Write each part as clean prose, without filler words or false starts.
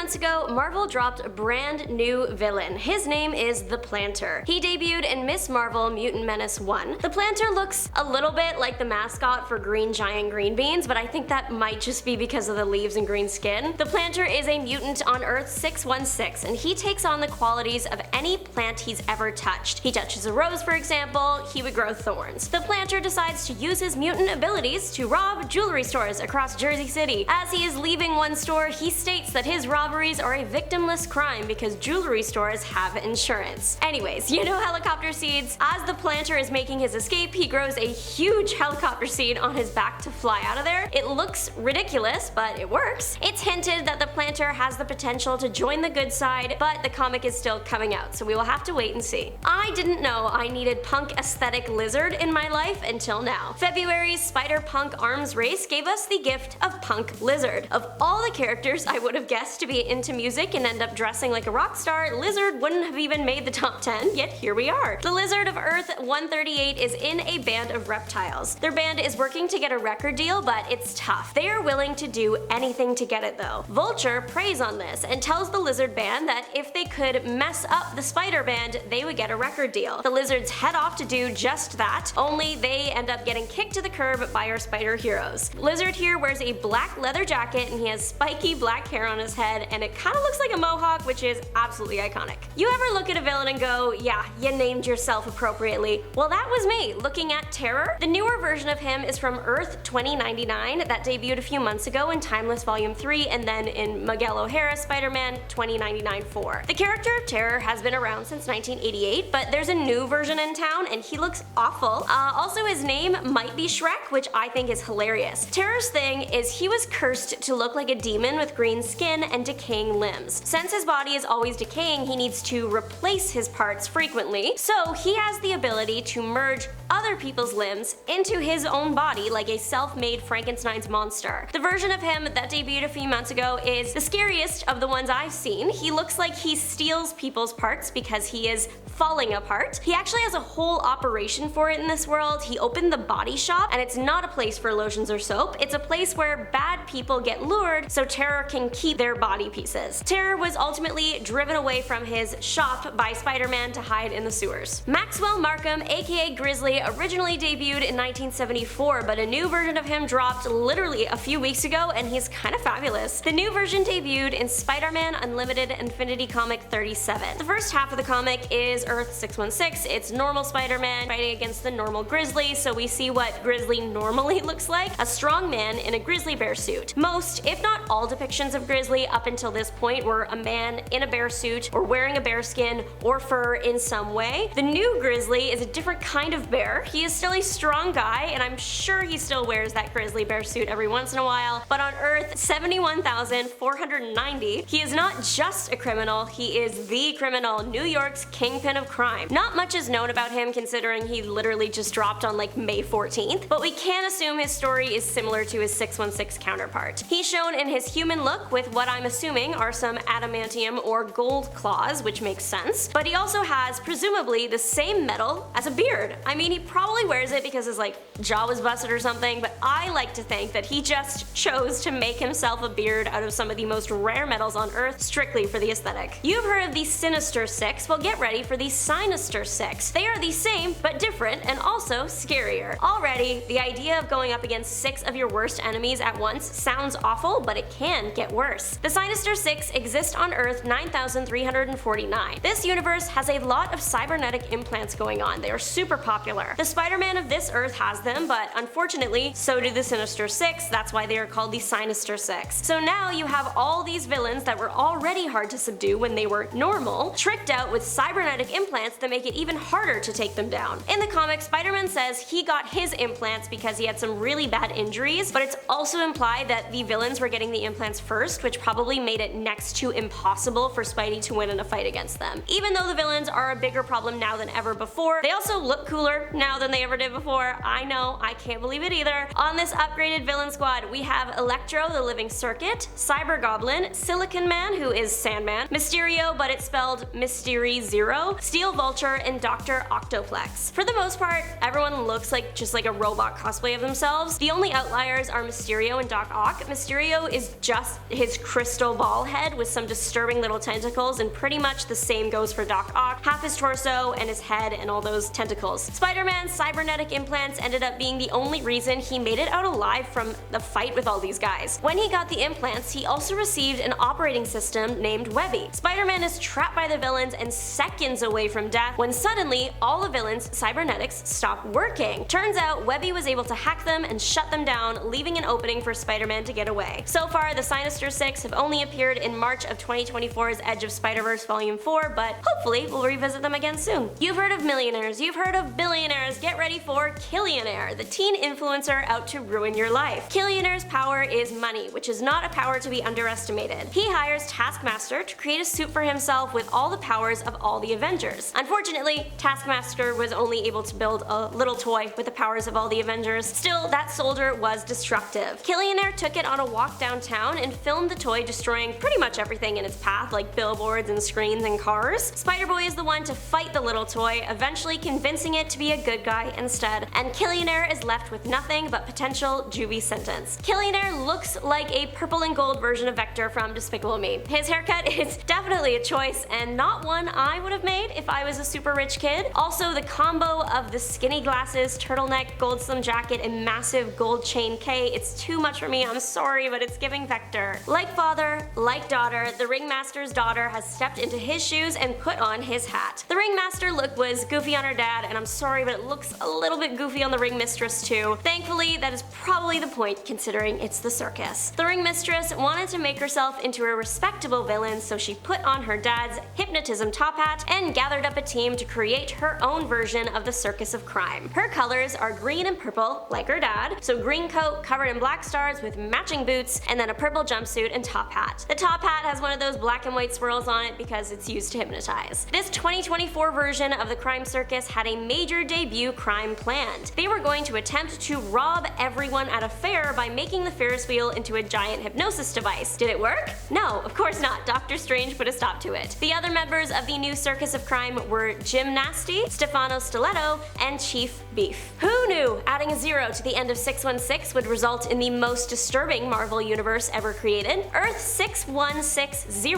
months ago, Marvel dropped a brand new villain. His name is the Planter. He debuted in Miss Marvel Mutant Menace 1. The Planter looks a little bit like the mascot for Green Giant Green Beans, but I think that might just be because of the leaves and green skin. The Planter is a mutant on Earth 616, and he takes on the qualities of any plant he's ever touched. He touches a rose, for example, he would grow thorns. The Planter decides to use his mutant abilities to rob jewelry stores across Jersey City. As he is leaving one store, he states that his robberies are a victimless crime because jewelry stores have insurance. Anyways, you know helicopter seeds? As the Planter is making his escape, he grows a huge helicopter seed on his back to fly out of there. It looks ridiculous, but it works. It's hinted that the Planter has the potential to join the good side, but the comic is still coming out, so we will have to wait and see. I didn't know I needed punk aesthetic lizard in my life until now. February's Spider-Punk arms race gave us the gift of Punk Lizard. Of all the characters I would have guessed to be into music and end up dressing like a rock star, Lizard wouldn't have even made the top 10, yet here we are. The Lizard of Earth 138 is in a band of reptiles. Their band is working to get a record deal, but it's tough. They are willing to do anything to get it though. Vulture preys on this and tells the Lizard band that if they could mess up the Spider band, they would get a record deal. The Lizards head off to do just that, only they end up getting kicked to the curb by our spider heroes. Lizard here wears a black leather jacket and he has spiky black hair on his head, and it kinda looks like a mohawk, which is absolutely iconic. You ever look at a villain and go, yeah, you named yourself appropriately? Well, that was me, looking at Terror. The newer version of him is from Earth 2099 that debuted a few months ago in Timeless Volume 3 and then in Miguel O'Hara's Spider-Man 2099-4. The character of Terror has been around since 1988, but there's a new version in town and he looks awful. Also, his name might be Shrek, which I think is hilarious. Terror's thing is he was cursed to look like a demon with green skin and decaying limbs. Since his body is always decaying, he needs to replace his parts frequently, so he has the ability to merge other people's limbs into his own body like a self-made Frankenstein's monster. The version of him that debuted a few months ago is the scariest of the ones I've seen. He looks like he steals people's parts because he is falling apart. He actually has a whole operation for it in this world. He opened the Body Shop, and it's not a place for lotions or soap. It's a place where bad people get lured so Terror can keep their body pieces. Terror was ultimately driven away from his shop by Spider-Man to hide in the sewers. Maxwell Markham, aka Grizzly, originally debuted in 1974, but a new version of him dropped literally a few weeks ago, and he's kind of fabulous. The new version debuted in Spider-Man Unlimited Infinity Comic 37. The first half of the comic is Earth 616. It's normal Spider-Man fighting against the normal Grizzly, so we see what Grizzly normally looks like, a strong man in a grizzly bear suit. Most, if not all, depictions of Grizzly up until this point were a man in a bear suit or wearing a bear skin or fur in some way. The new Grizzly is a different kind of bear. He is still a strong guy, and I'm sure he still wears that grizzly bear suit every once in a while, but on Earth 71,490, he is not just a criminal, he is the criminal, New York's kingpin of crime. Not much is known about him considering he literally just dropped on like May 14th, but we can assume his story is similar to his 616 counterpart. He's shown in his human look with what I'm assuming are some adamantium or gold claws, which makes sense, but he also has presumably the same metal as a beard. I mean, he probably wears it because his like jaw was busted or something, but I like to think that he just chose to make himself a beard out of some of the most rare metals on Earth strictly for the aesthetic. You've heard of the Cy-Nister Six, well get ready for the Cy-Nister Six. They are the same but different and also scarier. Already, the idea of going up against 6 of your worst enemies at once sounds awful, but it can get worse. The Cy-Nister Six exist on Earth 9349. This universe has a lot of cybernetic implants going on. They are super popular. The Spider-Man of this Earth has them, but unfortunately, so do the Cy-Nister Six. That's why they are called the Cy-Nister Six. So now you have all these villains that were already hard to subdue when they were normal, tricked out with cybernetic implants that make it even harder to take them down. In the comic, Spider-Man says he got his implants because he had some really bad injuries, but it's also implied that the villains were getting the implants first, which probably made it next to impossible for Spidey to win in a fight against them. Even though the villains are a bigger problem now than ever before, they also look cooler now than they ever did before. I know, I can't believe it either. On this upgraded villain squad, we have Electro, the Living Circuit, Cyber Goblin, Silicon Man, who is Sandman, Mysterio, but it's spelled Mystery Zero, Steel Vulture, and Dr. Octoplex. For the most part, everyone looks like just like a robot cosplay of themselves. The only outliers are Mysterio and Doc Ock. Mysterio is just his crystal hero ball head with some disturbing little tentacles, and pretty much the same goes for Doc Ock, half his torso and his head and all those tentacles. Spider-Man's cybernetic implants ended up being the only reason he made it out alive from the fight with all these guys. When he got the implants, he also received an operating system named Webby. Spider-Man is trapped by the villains and seconds away from death when suddenly all the villains' cybernetics stop working. Turns out Webby was able to hack them and shut them down, leaving an opening for Spider-Man to get away. So far, the Cy-Nister Six have only appeared in March of 2024's Edge of Spider-Verse Volume 4, but hopefully we'll revisit them again soon. You've heard of millionaires, you've heard of billionaires, get ready for Killionaire, the teen influencer out to ruin your life. Killionaire's power is money, which is not a power to be underestimated. He hires Taskmaster to create a suit for himself with all the powers of all the Avengers. Unfortunately, Taskmaster was only able to build a little toy with the powers of all the Avengers. Still, that soldier was destructive. Killionaire took it on a walk downtown and filmed the toy destroying pretty much everything in its path, like billboards and screens and cars. Spider-Boy is the one to fight the little toy, eventually convincing it to be a good guy instead, and Killionaire is left with nothing but potential juvie sentence. Killionaire looks like a purple and gold version of Vector from Despicable Me. His haircut is definitely a choice, and not one I would have made if I was a super rich kid. Also, the combo of the skinny glasses, turtleneck, gold slim jacket, and massive gold chain K, it's too much for me, I'm sorry, but it's giving Vector. Like father, like daughter, the Ringmaster's daughter has stepped into his shoes and put on his hat. The Ringmaster look was goofy on her dad, and I'm sorry, but it looks a little bit goofy on the Ringmistress too. Thankfully, that is probably the point considering it's the circus. The Ringmistress wanted to make herself into a respectable villain, so she put on her dad's hypnotism top hat and gathered up a team to create her own version of the Circus of Crime. Her colors are green and purple, like her dad, so green coat covered in black stars with matching boots, and then a purple jumpsuit and top hat. The top hat has one of those black and white swirls on it because it's used to hypnotize. This 2024 version of the Crime Circus had a major debut crime planned. They were going to attempt to rob everyone at a fair by making the Ferris wheel into a giant hypnosis device. Did it work? No, of course not. Doctor Strange put a stop to it. The other members of the new Circus of Crime were Jim Nasty, Stefano Stiletto, and Chief Beef. Who knew adding a 0 to the end of 616 would result in the most disturbing Marvel universe ever created? Earth 6160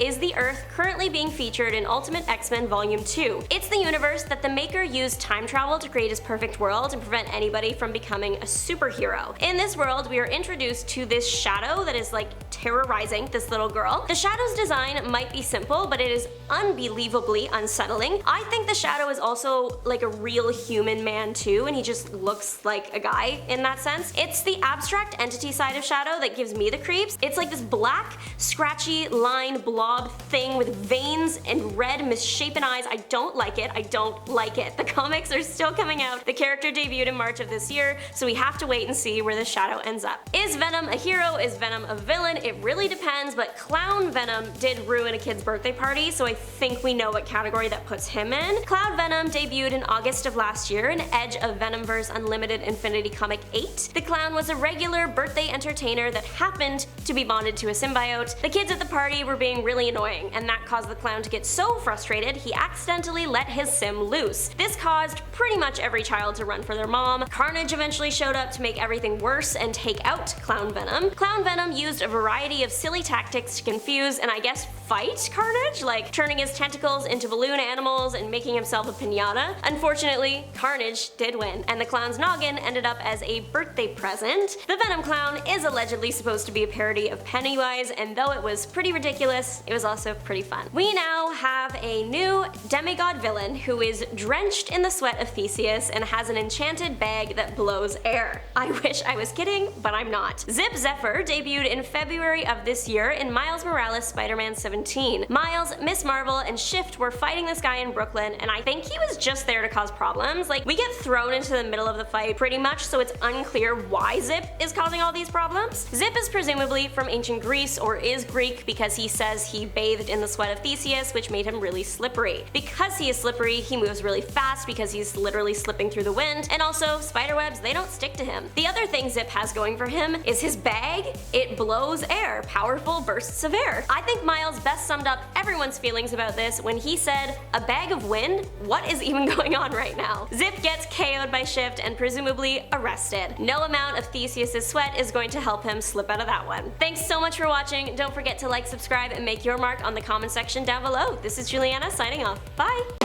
is the Earth currently being featured in Ultimate X-Men Volume 2. It's the universe that the Maker used time travel to create his perfect world and prevent anybody from becoming a superhero. In this world, we are introduced to this shadow that is like terrorizing this little girl. The shadow's design might be simple, but it is unbelievably unsettling. I think the shadow is also like a real human man too, and he just looks like a guy in that sense. It's the abstract entity side of Shadow that gives me the creeps. It's like this black, scratchy line blob thing with veins and red misshapen eyes. I don't like it. I don't like it. The comics are still coming out. The character debuted in March of this year, so we have to wait and see where the Shadow ends up. Is Venom a hero? Is Venom a villain? It really depends, but Clown Venom did ruin a kid's birthday party, so I think we know what category that puts him in. Cloud Venom debuted in August of last year in Edge of Venomverse Unlimited Infinity Comic 8. The clown was a regular birthday entertainer that happened to be bonded to a symbiote. The kids at the party were being really annoying, and that caused the clown to get so frustrated he accidentally let his sim loose. This caused pretty much every child to run for their mom. Carnage eventually showed up to make everything worse and take out Clown Venom. Clown Venom used a variety of silly tactics to confuse and I guess fight Carnage, like turning his tentacles into balloon animals and making himself a piñata. Unfortunately, Carnage did win, and the clown's noggin ended up as a birthday present. The Venom clown is allegedly supposed to be a parody of Pennywise, and though it was pretty ridiculous, it was also pretty fun. We now have a new demigod villain who is drenched in the sweat of Theseus and has an enchanted bag that blows air. I wish I was kidding, but I'm not. Zephyr debuted in February of this year in Miles Morales' Spider-Man 17. Miles, Miss Marvel, and Shift were fighting this guy in Brooklyn, and I think he was just there to cause problems. Like, we get thrown into the middle of the fight pretty much, so it's unclear why Zip is causing all these problems. Zip is presumably from ancient Greece, or is Greek, because he says he bathed in the sweat of Theseus, which made him really slippery. Because he is slippery, he moves really fast because he's literally slipping through the wind, and also spiderwebs, they don't stick to him. The other thing Zip has going for him is his bag. It blows air, powerful bursts of air. I think Miles best summed up everyone's feelings about this when he said, "A bag of wind? What is even going on right now?" Zip gets KO'd by Shift and presumably arrested. No amount of Theseus' sweat is going to help him slip out of that one. Thanks so much for watching. watching. Don't forget to like, subscribe, and make your mark on the comment section down below. This is Juliana signing off. Bye!